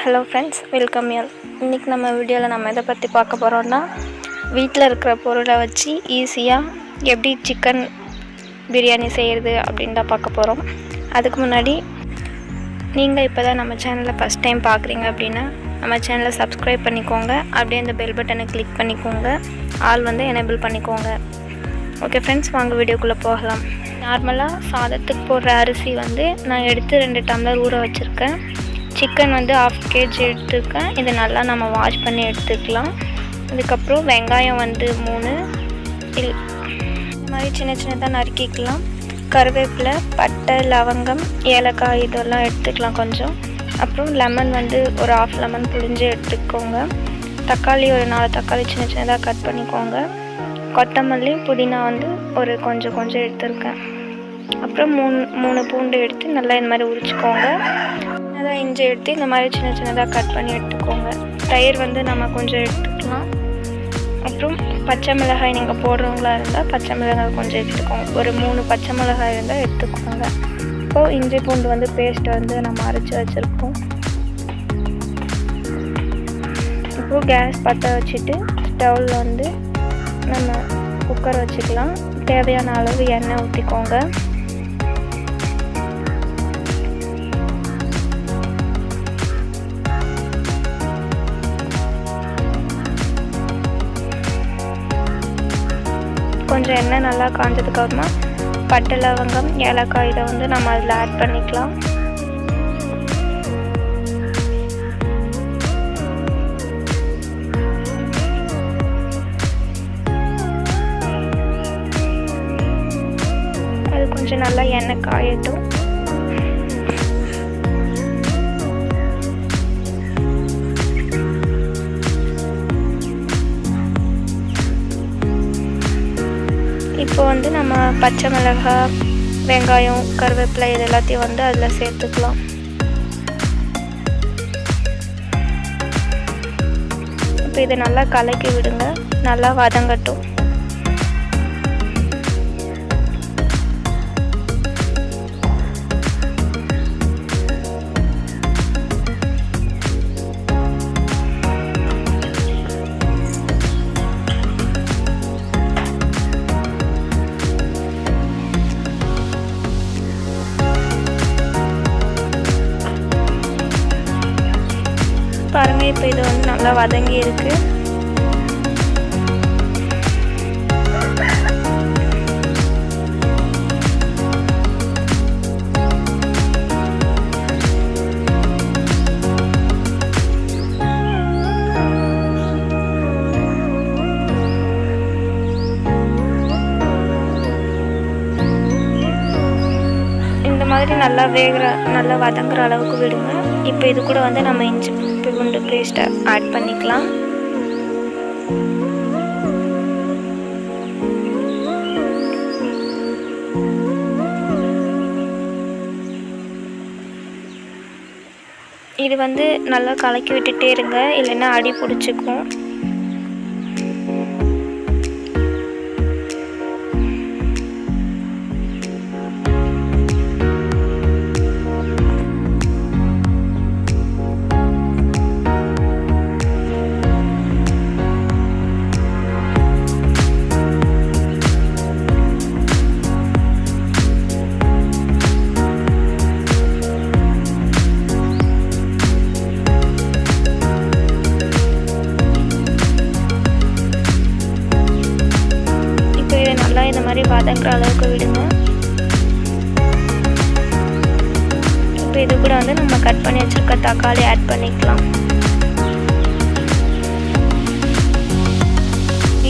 Hello friends, welcome you. இன்றைக்கி நம்ம வீடியோவில் நம்ம எதை பற்றி பார்க்க போகிறோன்னா, வீட்டில் இருக்கிற பொருளை வச்சு ஈஸியாக எப்படி சிக்கன் பிரியாணி செய்கிறது அப்படின்னு தான் பார்க்க போகிறோம். அதுக்கு முன்னாடி நீங்கள் இப்போ தான் நம்ம சேனலை ஃபஸ்ட் டைம் பார்க்குறீங்க அப்படின்னா நம்ம சேனலை சப்ஸ்கிரைப் பண்ணிக்கோங்க. அப்படியே அந்த பெல் பட்டனை கிளிக் பண்ணிக்கோங்க. ஆல் எனேபிள் பண்ணிக்கோங்க. ஓகே ஃப்ரெண்ட்ஸ், வாங்க வீடியோக்குள்ளே போகலாம். நார்மலாக சாதத்துக்கு போடுற அரிசி நான் எடுத்து 2 டம்ளர் ஊற வச்சுருக்கேன். சிக்கன் 1/2 kg எடுத்துருக்கேன். இதை நல்லா நம்ம வாஷ் பண்ணி எடுத்துக்கலாம். அதுக்கப்புறம் வெங்காயம் 3 இந்த மாதிரி சின்ன சின்னதாக நறுக்கிக்கலாம். கருவேப்பிலை, பட்டை, லவங்கம், ஏலக்காய் இதெல்லாம் எடுத்துக்கலாம் கொஞ்சம். அப்புறம் லெமன் ஒரு 1/2 லெமன் புழிஞ்சு எடுத்துக்கோங்க. தக்காளி ஒரு 4 தக்காளி சின்ன சின்னதாக கட் பண்ணிக்கோங்க. கொத்தமல்லி, புதினா ஒரு கொஞ்சம் எடுத்துருக்கேன். அப்புறம் 3 பூண்டு எடுத்து நல்லா இந்த மாதிரி உரிச்சிக்கோங்க. சின்னதாக இஞ்சி எடுத்து இந்த மாதிரி சின்ன சின்னதாக கட் பண்ணி எடுத்துக்கோங்க. தயிர் நம்ம கொஞ்சம் எடுத்துக்கலாம். அப்புறம் பச்சை மிளகாய் நீங்கள் போடுறவங்களா இருந்தால் பச்சை மிளகாய் கொஞ்சம் எடுத்துக்கோங்க. ஒரு 3 பச்சை மிளகாய் இருந்தால் எடுத்துக்கோங்க. இப்போது இஞ்சி பூண்டு பேஸ்ட் நம்ம அரைச்சி வச்சுருக்கோம். இப்போது கேஸ் பற்ற வச்சுட்டு ஸ்டவ்வில் நம்ம குக்கர் வச்சுக்கலாம். தேவையான அளவு எண்ணெய் ஊற்றிக்கோங்க. கொஞ்சம் எண்ணெய் நல்லா காஞ்சதுக்கப்புறமா பட்டை, லவங்கம், ஏலக்காய் இதை நம்ம அதில் ஆட் பண்ணிக்கலாம். அது கொஞ்சம் நல்லா எண்ணெய் காயட்டும். இப்போ நம்ம பச்சை மிளகாய், வெங்காயம், கருவேப்பிலை இது எல்லாத்தையும் அதில் சேர்த்துக்கலாம். இப்போ இதை நல்லா கலக்கி விடுங்க. நல்லா வதங்கட்டும். பாருங்கள், இப்போ இது நல்லா வதங்கி இருக்கு. இந்த மாதிரி நல்லா வதங்குற அளவுக்கு விடுங்க. இப்போ இது கூட நம்ம இஞ்சி பூண்டு பேஸ்ட்டை ஆட் பண்ணிக்கலாம். இது நல்லா கலக்கி விட்டுட்டே இருங்க, இல்லைன்னா அடி பிடிச்சிக்கும். இந்த மாதிரி வதங்குற அளவுக்கு விடுங்க. இப்போ இது கூட நம்ம கட் பண்ணி வச்சுருக்க தக்காளி ஆட் பண்ணிக்கலாம்.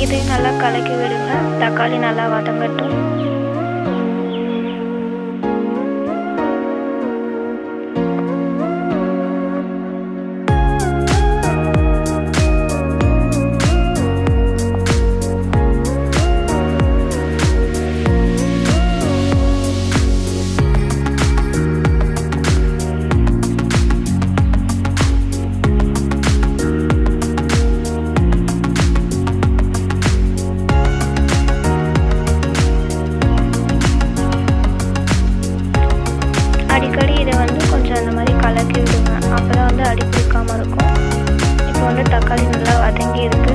இது நல்லா கலக்கி விடுங்க. தக்காளி நல்லா வதங்கட்டும். வந்து தக்காளி நல்லா வதங்கி இருக்குது.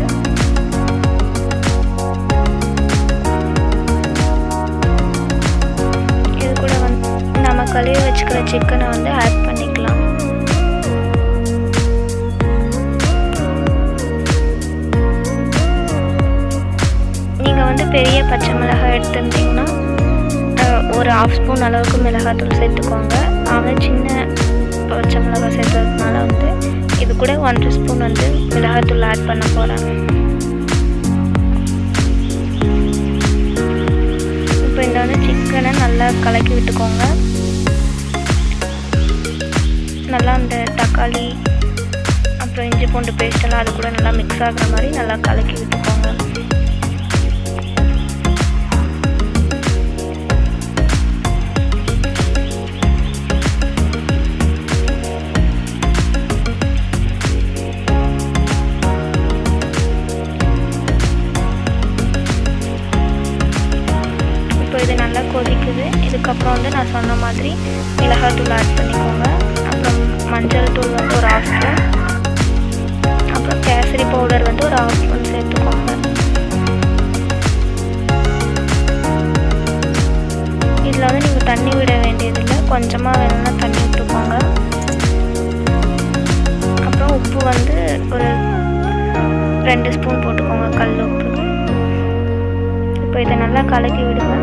இது கூட வந்து நம்ம கழுவி வச்சுக்கிற சிக்கனை வந்து ஆட் பண்ணிக்கலாம். நீங்கள் வந்து பெரிய பச்சை மிளகாய் எடுத்துருந்தீங்கன்னா ஒரு 1/2 ஸ்பூன் அளவுக்கு மிளகாத்தூள் சேர்த்துக்கோங்க. நான் சின்ன பச்சை மிளகாய் சேர்த்ததுனால வந்து இது கூட 1 ஸ்பூன் வந்து மிளகாத்தூள் ஆட் பண்ண போகிறேன். இப்போ இந்த வந்து சிக்கனை நல்லா கலக்கி விட்டுக்கோங்க. நல்லா அந்த தக்காளி அப்புறம் இஞ்சி பூண்டு பேஸ்டெல்லாம் அது கூட நல்லா மிக்ஸ் ஆகிற மாதிரி நல்லா கலக்கி விட்டுக்கோங்க. இது நல்லா கொதிக்குது. இதுக்கப்புறம் வந்து நான் சொன்ன மாதிரி மிளகாத்தூள் ஆட் பண்ணிக்கோங்க. அப்புறம் மஞ்சள் தூள் வந்து ஒரு 1/2 ஸ்பூன், அப்புறம் கேசரி பவுடர் வந்து ஒரு 1/2 ஸ்பூன் சேர்த்துக்கோங்க. இதில் வந்து நீங்கள் தண்ணி விட வேண்டியதில்லை, கொஞ்சமாக வேணும்னா தண்ணி விட்டுக்கோங்க. அப்புறம் உப்பு வந்து ஒரு 2 ஸ்பூன் போட்டுக்கோங்க, கல் உப்பு. இப்போ இதை நல்லா கலக்கி விடுங்க.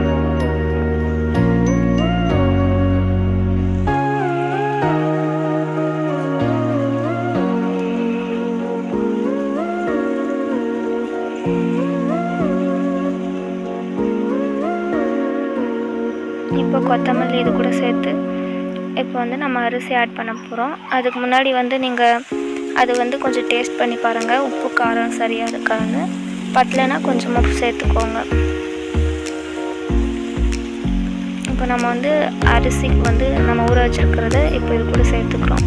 இப்போ கொத்தமல்லி இது கூட சேர்த்து இப்போ வந்து நம்ம அரிசி ஆட் பண்ண போகிறோம். அதுக்கு முன்னாடி வந்து நீங்கள் அது வந்து கொஞ்சம் டேஸ்ட் பண்ணி பாருங்கள், உப்பு காரம் சரியாக இருக்கான்னு. பத்தலைன்னா கொஞ்சமாக உப்பு சேர்த்துக்கோங்க. இப்போ நம்ம வந்து அரிசிக்கு வந்து நம்ம ஊற வச்சுருக்கிறத இப்போ இது கூட சேர்த்துக்கிறோம்.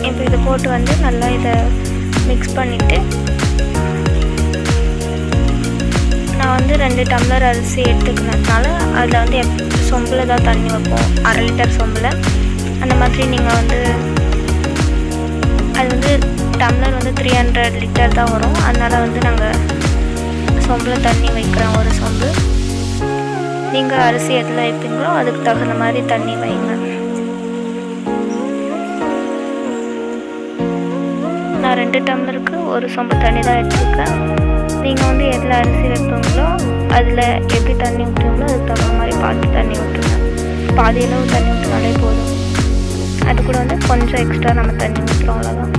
இப்போ இதை போட்டு வந்து நல்லா இதை மிக்ஸ் பண்ணிவிட்டு நான் வந்து 2 டம்ளர் அரிசி எடுத்துக்கினதுனால அதில் வந்து சொம்பில் தான் தண்ணி வைப்போம், 1/2 லிட்டர் சொம்பில். அந்த மாதிரி நீங்கள் வந்து அது வந்து டம்ளர் வந்து 300 லிட்டர் தான் வரும். அதனால் வந்து நாங்கள் சொம்பில் தண்ணி வைக்கிறோம், ஒரு சொம்பு. நீங்கள் அரிசி எதில் வைப்பீங்களோ அதுக்கு தகுந்த மாதிரி தண்ணி வைங்க. நான் 2 டம்ளருக்கு ஒரு சொம்பு தண்ணி தான் எடுத்துருக்கேன். நீங்கள் வந்து எதில் அரிசி வைப்பீங்களோ அதில் எப்படி தண்ணி ஊற்றுவீங்களோ அதுக்கு தகுந்த மாதிரி பார்த்து தண்ணி ஊற்றுங்க. பாதி அளவு தண்ணி ஊற்றினாலே போதும். அது கூட வந்து கொஞ்சம் எக்ஸ்ட்ரா நம்ம தண்ணி ஊற்றுறோம், அவ்வளோதான்.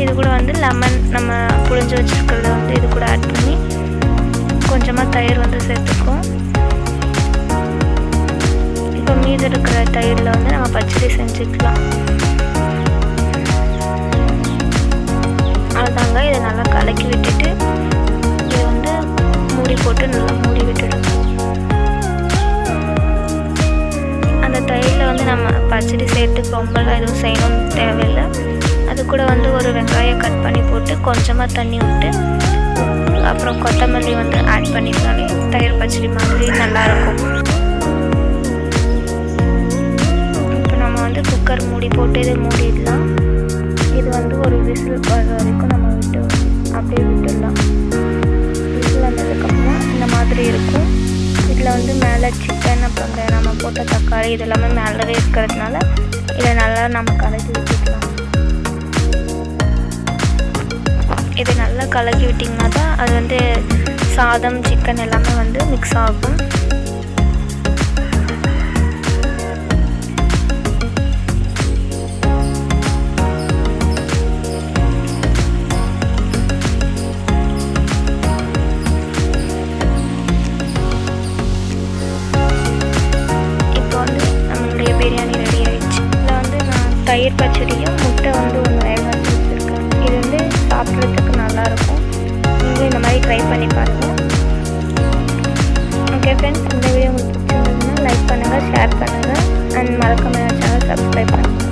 இது கூட வந்து லெமன் நம்ம புழிஞ்சு வச்சுருக்கிறத வந்து இது கூட ஆட் பண்ணி கொஞ்சமாக தயிர் வந்து சேர்த்துக்குவோம். இப்போ மீதி இருக்கிற தயிரில் வந்து நம்ம பச்சடி செஞ்சுக்கலாம். அவ்வளோதாங்க. இதை நல்லா கலக்கி விட்டுட்டு இதை வந்து மூடி போட்டு நல்லா மூடி விட்டுடுங்க. அந்த தயிரில் வந்து நம்ம பச்சடி சேர்த்துக்கு ரொம்பலாம் எதுவும் செய்யணும்னு தேவையில்லை. அது கூட வந்து ஒரு வெங்காயம் கட் பண்ணி போட்டு கொஞ்சமாக தண்ணி விட்டு உப்பு அப்புறம் கொத்தமல்லி வந்து ஆட் பண்ணிட்டாலே தயிர் பச்சடி மாதிரி நல்லாயிருக்கும். இப்போ நம்ம வந்து குக்கர் மூடி போட்டு இதை மூடிடலாம். இது வந்து ஒரு விசில் வர வரைக்கும் நம்ம அப்படியே விட்டுடலாம். விசில் வந்ததுக்கப்புறம் இந்த மாதிரி இருக்கும். இதில் வந்து மேலே சிக்கன் அப்புறம் நம்ம போட்ட தக்காளி இதெல்லாமே மேலவே இருக்கிறதுனால இதை நல்லா நம்ம கலக்கி விட்டுக்கலாம். இதை நல்லா கலக்கி விட்டிங்கன்னா தான் அது வந்து சாதம் சிக்கன் எல்லாமே வந்து மிக்ஸ் ஆகும். பிரியாணி ரெடி ஆகிடுச்சு. இதில் வந்து நான் தயிர் பச்சடியும் முட்டை வந்து ஒன்று வேக வச்சு வச்சுருக்கேன். இது வந்து சாப்பிட்றதுக்கு நல்லாயிருக்கும். நீங்களும் இந்த மாதிரி ட்ரை பண்ணி பாருங்கள். ஓகே ஃப்ரெண்ட்ஸ், இந்த வீடியோ உங்களுக்கு பிடிச்சிருந்ததுன்னா லைக் பண்ணுங்கள், ஷேர் பண்ணுங்கள் அண்ட் மறக்காம சேனல் சப்ஸ்கிரைப் பண்ணுங்கள்.